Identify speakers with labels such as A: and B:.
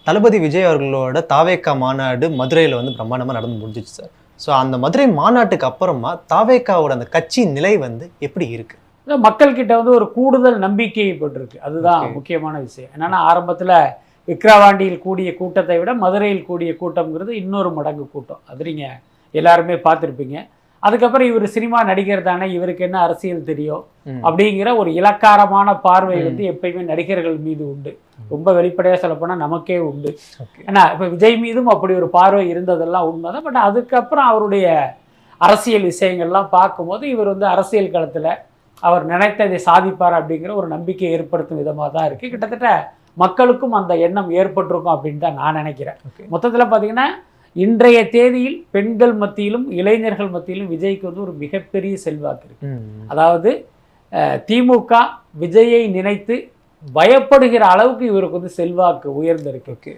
A: தளபதி விஜய் அவர்களோட தாவேகா மாநாடு மதுரையில் வந்து பிரம்மாண்டமாக நடந்து முடிஞ்சிச்சு சார். ஸோ அந்த மதுரை மாநாட்டுக்கு அப்புறமா தாவேகாவோட அந்த கட்சி நிலை வந்து எப்படி இருக்கு?
B: மக்கள்கிட்ட வந்து ஒரு கூடுதல் நம்பிக்கை ஏற்பட்டிருக்கு. அதுதான் முக்கியமான விஷயம். என்னன்னா ஆரம்பத்தில் விக்கிரவாண்டியில் கூடிய கூட்டத்தை விட மதுரையில் கூடிய கூட்டம்ங்கிறது இன்னொரு மடங்கு கூட்டம். அது நீங்கள் எல்லாருமே பார்த்துருப்பீங்க. அதுக்கப்புறம் இவர் சினிமா நடிகர் தானே, இவருக்கு என்ன அரசியல் தெரியும் அப்படிங்கிற ஒரு இலக்காரமான பார்வை வந்து எப்பயுமே நடிகர்கள் மீது உண்டு. ரொம்ப வெளிப்படையாக சொல்லப்போனால் நமக்கே உண்டு. ஏன்னா இப்போ விஜய் மீதும் அப்படி ஒரு பார்வை இருந்ததெல்லாம் உண்மைதான். பட் அதுக்கப்புறம் அவருடைய அரசியல் விஷயங்கள்லாம் பார்க்கும்போது இவர் வந்து அரசியல் களத்தில் அவர் நினைத்ததை சாதிப்பார் அப்படிங்கிற ஒரு நம்பிக்கையை ஏற்படுத்தும் விதமாக தான் இருக்குது. கிட்டத்தட்ட மக்களுக்கும் அந்த எண்ணம் ஏற்பட்டிருக்கும் அப்படின்னு தான் நான் நினைக்கிறேன். மொத்தத்தில் பார்த்தீங்கன்னா இன்றைய தேதியில் பெண்கள் மத்தியிலும் இளைஞர்கள் மத்தியிலும் விஜய்க்கு வந்து ஒரு மிகப்பெரிய செல்வாக்கு இருக்கு. அதாவது திமுக விஜயை நினைத்து பயப்படுகிற அளவுக்கு இவருக்கு வந்து செல்வாக்கு உயர்ந்திருக்கு.